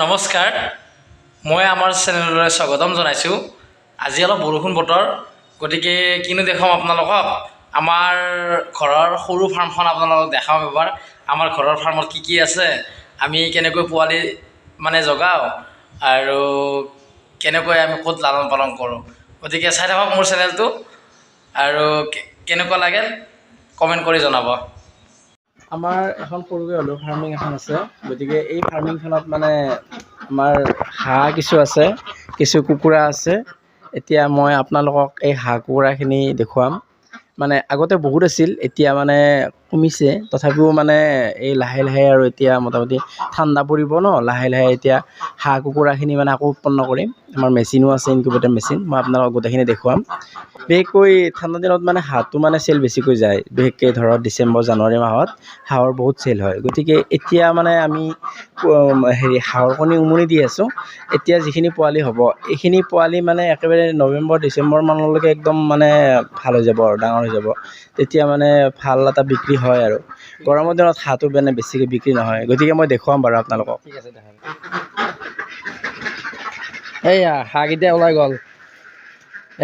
নমস্কাৰ, মই আমাৰ চেনেললৈ স্বাগতম জনাইছোঁ। আজি অলপ বৰষুণ বতৰ, গতিকে কিনো দেখাম আপোনালোকক। আমাৰ ঘৰৰ সৰু ফাৰ্মখন আপোনালোকক দেখাম এবাৰ। আমাৰ ঘৰৰ ফাৰ্মত কি আছে, আমি কেনেকৈ পোৱালি জগাওঁ আৰু কেনেকৈ আমি ক'ত লালন পালন কৰোঁ। গতিকে চাই থাকক মোৰ চেনেলটো আৰু কেনেকুৱা লাগে কমেণ্ট কৰি জনাব। আমাৰ এখন সৰুকৈ হ'লেও ফাৰ্মিং এখন আছে। গতিকে এই ফাৰ্মিংখনত আমাৰ হাঁহ কিছু আছে, কিছু কুকুৰা আছে। এতিয়া মই আপোনালোকক এই হাঁহ কুকুৰাখিনি দেখুৱাম। আগতে বহুত আছিল, এতিয়া কমিছে। তথাপিও এই লাহে লাহে আৰু এতিয়া মোটামুটি ঠাণ্ডা পৰিব ন, লাহে লাহে এতিয়া হাঁহ কুকুৰাখিনি আকৌ উৎপন্ন কৰিম। আমাৰ মেচিনো আছে, ইনকিউবেটৰ মেচিন। মই আপোনালোকক গোটেইখিনি দেখুৱাম। বিশেষকৈ ঠাণ্ডা দিনত হাঁহটো চেল বেছিকৈ যায়। বিশেষকৈ ধৰক ডিচেম্বৰ জানুৱাৰী মাহত হাঁহৰ বহুত চেল হয়। গতিকে এতিয়া আমি হাঁহৰ কণী উমনি দি আছোঁ। এতিয়া যিখিনি পোৱালি হ'ব, এইখিনি পোৱালি একেবাৰে নৱেম্বৰ ডিচেম্বৰ মানলৈকে একদম ভাল হৈ যাব আৰু ডাঙৰ হৈ যাব। তেতিয়া ভাল এটা বিক্ৰী হয় আৰু গৰমৰ দিনত হাঁহটো বেছিকৈ বিক্ৰী নহয়। গতিকে মই দেখুৱাম বাৰু আপোনালোকক। ঠিক আছে, দেখা এইয়া হাঁহকেইটা ওলাই গ'ল।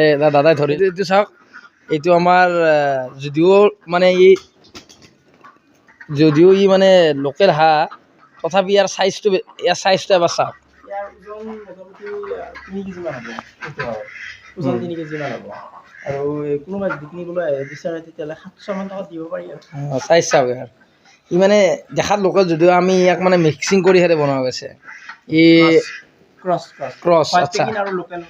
এই দাদাই ধৰি এইটো চাওক, এইটো আমাৰ যদিও ই লোকেল হাঁহ, তথাপি ইয়াৰ চাইজটো এবাৰ চাওক। ইয়াৰ ওজন মোটামুটি 3 কেজিমান হ'ব। ওজন 3 কেজিমান হ'ব। আৰু কোনোবাই যদি কিনিবলৈ বিচাৰে তেতিয়াহ'লে 700 মান টকাত দিব পাৰি আৰু। চাইজ চাওক ইয়াৰ। ই দেখাত লোকেল, যদিও আমি ইয়াক মিক্সিং কৰিহে বনোৱা গৈছে। ই ক্ৰছ। আচ্ছা, আৰু লোকেল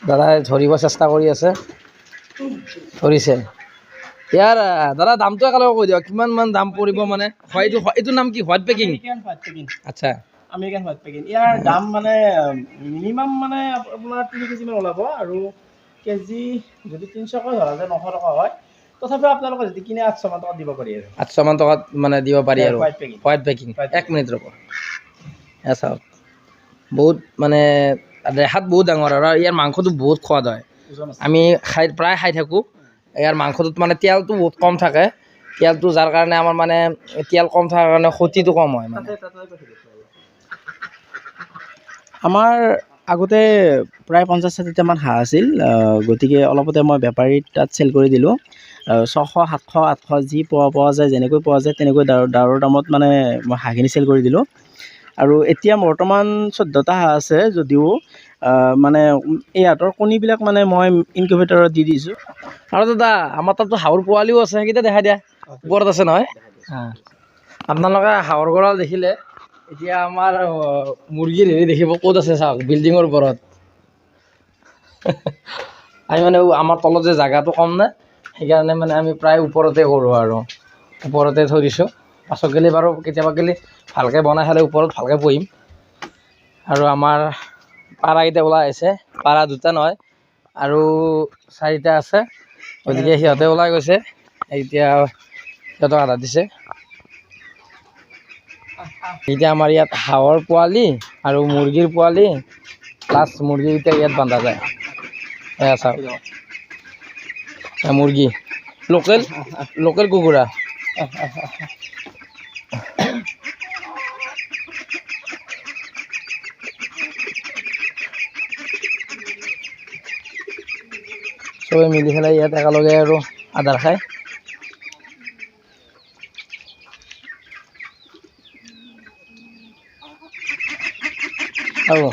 দাদাই ধৰিব চেষ্টা কৰি আছে, ধৰিছে। ইয়াৰ দাদা দামটো একেলগে কৈ দিয়ক, কিমান মান দাম পৰিব? এইটোৰ নাম কি? White packing. আচ্ছা, আমেৰিকান হোৱাইট পেকিং। ইয়াৰ দাম মিনিমাম আপোনাৰ 3 কেজিমান ওলাব। আৰু কেজি যদি 300কৈ ধৰা যায় 900 টকা হয়। তথাপিও আপোনালোকে যদি কিনে 800 মান টকাত দিব পাৰি আৰু। 800 মান টকাত দিব পাৰি আৰু হোৱাইট পেকিং। 1 মিনিট ৰ'ব। এয়া চাওক, বহুত দেখাত বহুত ডাঙৰ আৰু ইয়াৰ মাংসটো বহুত সোৱাদ হয়। আমি প্ৰায় খাই থাকোঁ। ইয়াৰ মাংসটোত তেলটো বহুত কম থাকে। তেলটো যাৰ কাৰণে আমাৰ তেল কম থকাৰ কাৰণে ক্ষতিটো কম হয়। আমাৰ আগতে প্ৰায় 50-60টামান হাঁহ আছিল। গতিকে অলপতে মই বেপাৰীৰ তাত চেল কৰি দিলোঁ। 600, 700, 800 যি পোৱা যায়, যেনেকৈ পোৱা যায় তেনেকৈ দাৰৰ দামত মই হাঁহখিনি চেল কৰি দিলোঁ। আৰু এতিয়া বৰ্তমান 14টা হাঁহ আছে। যদিও এই হাঁহৰ কণীবিলাক মই ইনকিউবেটৰত দি দিছোঁ। আৰু দাদা, আমাৰ তাততো হাঁহৰ পোৱালিও আছে, সেইকেইটা দেখাই দিয়া। ওপৰত আছে নহয়? আপোনালোকে হাঁহৰ গঁৰাল দেখিলে, এতিয়া আমাৰ মুৰ্গীৰ দেখিব। ক'ত আছে চাওক, বিল্ডিঙৰ ওপৰত। আমি আমাৰ তলত যে জেগাটো কম নে, সেইকাৰণে আমি প্ৰায় ওপৰতে কৰোঁ আৰু ওপৰতে থৈ দিছোঁ। পাছত গ'লে বাৰু কেতিয়াবা গ'লে ভালকৈ বনাই খালে ওপৰত ভালকৈ বহিম। আৰু আমাৰ পাৰাকেইটা ওলাই আছে। পাৰা 2টা নহয়, আৰু 4টা আছে। গতিকে সিহঁতে ওলাই গৈছে। এতিয়া সিহঁতক আধা দিছে। এতিয়া আমাৰ ইয়াত হাঁহৰ পোৱালি আৰু মুৰ্গীৰ পোৱালি, প্লাছ মুৰ্গীকেইটা ইয়াত বন্ধা যায়। এয়া চাওক, মুৰ্গী লোকেল কুকুৰা। চবে মিলি পেলাই ইয়াত একেলগে আৰু আধাৰ খায়। আৰু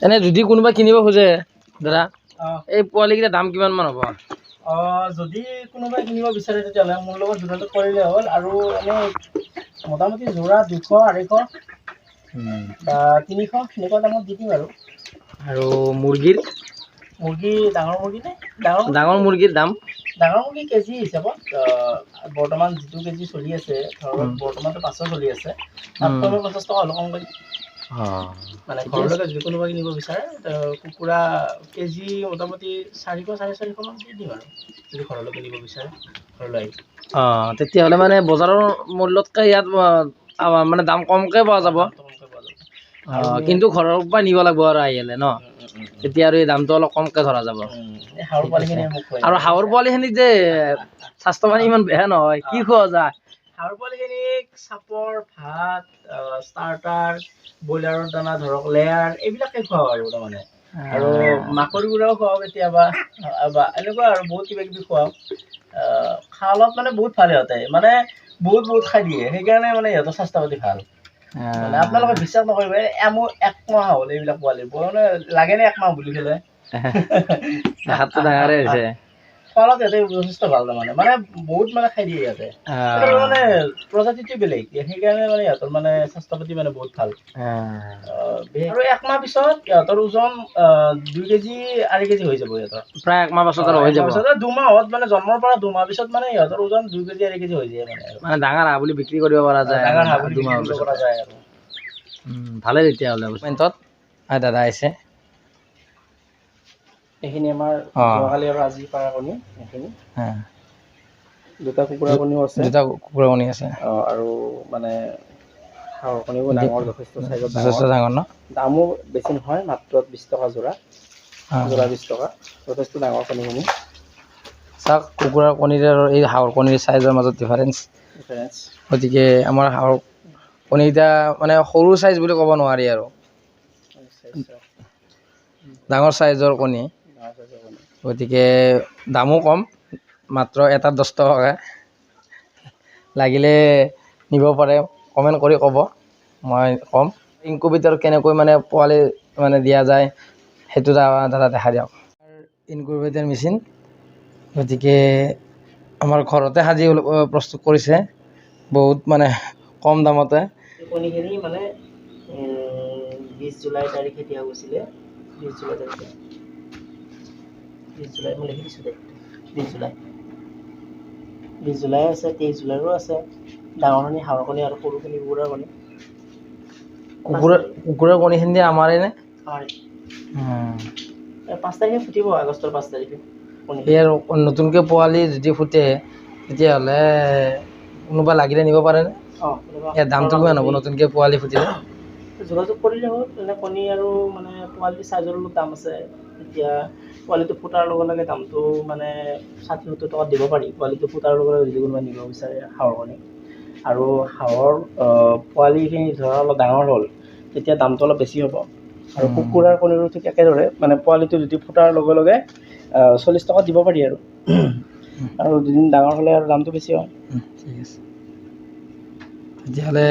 এনে যদি কোনোবাই কিনিব খোজে দাদা, এই পোৱালিকেইটাৰ দাম কিমান মান হ'ব? যদি কোনোবাই কিনিব বিচাৰে তেতিয়াহ'লে মোৰ লগত যোগাযোগ কৰিলে হ'ল। আৰু এনেই মোটামুটি যোৰা 200, 250 বা 300 সেনেকুৱা দামত দি দিম আৰু। মুৰ্গী ডাঙৰ মুৰ্গী নে? ডাঙৰ মুৰ্গীৰ দাম? ডাঙৰ মুৰ্গী কেজি হিচাপত বৰ্তমান যিটো কেজি চলি আছে, ধৰক বৰ্তমানটো 500 চলি আছে। তাত 50 টকা হ'লেও কম কৰি ঘৰলৈকে যদি কোনোবাই কিনিব বিচাৰে, কুকুৰা কেজি মোটামুটি 400, 450 মান দি দিম আৰু। যদি ঘৰলৈকে নিব বিচাৰে, ঘৰলৈ আহি। তেতিয়াহ'লে বজাৰৰ মূল্যতকৈ ইয়াত দাম কমকৈ পোৱা যাব। কিন্তু ঘৰৰ পৰা নিব লাগিব আৰু আহিলে ন? তেতিয়া আৰু এই দামটো অলপ কমকৈ ধৰা যাব। এই হাঁহৰ পোৱালিখিনি মোক খুৱাই আৰু হাঁহৰ পোৱালিখিনিক যে স্বাস্থ্য পানী ইমান বেয়া নহয়, কি খোৱা যায়? হাঁহৰ পোৱালিখিনিক চাপৰ ভাত ষ্টাৰ্টাৰ ব্ৰইলাৰৰ দানা ধৰক লেয়াৰ এইবিলাকে খুৱাওঁ আৰু তাৰমানে আৰু মাকৈ গুড়াও খুৱাওঁ কেতিয়াবা বা এনেকুৱা আৰু বহুত কিবা কিবি খুৱাওঁ খালত মানে বহুত ভাল সিহঁতে মানে বহুত খাই দিয়ে সেইকাৰণে মানে সিহঁতৰ স্বাস্থ্য পাতি ভাল মানে আপোনালোকে বিশ্বাস নকৰিব একমাহ হ'ল এইবিলাক পোৱালি মানে লাগেনে একমাহ বুলি পেলাই দেখাতটো ডাঙৰে হৈছে ফলত সিহঁতে যথেষ্ট ভাল তাৰমানে মানে বহুত মানে খাই দিয়ে সিহঁতে মানে প্ৰজাতিটো বেলেগ সেইকাৰণে মানে সিহঁতৰ মানে স্বাস্থ্য পাতি মানে বহুত ভাল আৰু একমাহ পিছত সিহঁতৰ ওজন 2 কেজি 2.5 কেজি হৈ যাব সিহঁতৰ প্ৰায় একমাহ পাছত আৰু হৈ যাব 2 মাহত মানে জন্মৰ পৰা 2 মাহ পিছত মানে সিহঁতৰ ওজন 2 কেজি 2.5 কেজি হৈ যায় মানে ডাঙৰ হাঁহ বুলি বিক্ৰী কৰিব পৰা যায় ডাঙৰ হাঁহ বুলি বিক্ৰী কৰিব পৰা যায় আৰু ভালে তেতিয়াহ'লে পেণ্টত দাদা আহিছে এইখিনি আমাৰ যোৱাকালি আৰু আজি পাৰা কণী এইখিনি দুটা কুকুৰা কণীও আছে আৰু মানে হাঁহৰ কণীও ডাঙৰ যথেষ্ট চাইজত ডাঙৰ ন দামো বেছি নহয় মাত্ৰ 20 টকা যোৰা 20 টকা যথেষ্ট ডাঙৰ কণীখিনি চাওক কুকুৰাৰ কণীৰ আৰু এই হাঁহৰ কণীৰ চাইজৰ মাজত ডিফাৰেঞ্চ গতিকে আমাৰ হাঁহৰ কণীকেইটা মানে সৰু চাইজ বুলি ক'ব নোৱাৰি আৰু ডাঙৰ চাইজৰ কণী গতিকে দামো কম মাত্ৰ এটাত 10 টকাকৈ লাগিলে নিব পাৰে কমেণ্ট কৰি ক'ব মই ক'ম ইনকুবেটৰ কেনেকৈ মানে পোৱালি মানে দিয়া যায় সেইটো দাদা দেখা দিয়ক ইনকুবেটৰ মেচিন গতিকে আমাৰ ঘৰতে সাজি প্ৰস্তুত কৰিছে বহুত মানে কম দামতে কণীখিনি মানে 20 জুলাই তাৰিখে দিয়া গৈছিলে 20 জুলাই তাৰিখে 20 জুলাই মই লিখি দিছোঁ দে 20 জুলাই আছে 23 জুলাইৰো আছে ডাঙৰ কণী হাঁহৰ কণী আৰু সৰু কণী কুকুৰাৰ কণীখিনি আমাৰে নে 5 তাৰিখে ফুটিব আগষ্টৰ 5 তাৰিখে ইয়াৰ নতুনকৈ পোৱালি যদি ফুটে তেতিয়াহ'লে কোনোবা লাগিলে নিব পাৰেনে ইয়াৰ দামটো কিমান হ'ব নতুনকৈ পোৱালি ফুটিলে যোগাযোগ কৰিলে হ'ল এনে কণী আৰু মানে পোৱালিৰ চাইজৰ অলপ দাম আছে এতিয়া পোৱালিটো ফুটাৰ লগে লগে দামটো মানে 60-70 টকাত দিব পাৰি পোৱালিটো ফুটাৰ লগে লগে যদি কোনোবাই নিব বিচাৰে হাঁহৰ কণী আৰু হাঁহৰ পোৱালিখিনি ধৰা অলপ ডাঙৰ হ'ল তেতিয়া দামটো অলপ বেছি হ'ব আৰু কুকুৰাৰ কণীৰো ঠিক একেদৰে মানে পোৱালিটো যদি ফুটাৰ লগে লগে 40 টকাত দিব পাৰি আৰু দুদিন ডাঙৰ হ'লে আৰু দামটো বেছি হয় ঠিক আছে তেতিয়াহ'লে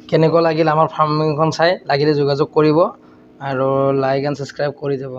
কেনেকুৱা লাগিল আমাৰ ফাৰ্মিংখন চাই লাগিলে যোগাযোগ কৰিব আৰু লাইক এণ্ড ছাবস্ক্ৰাইব কৰি যাব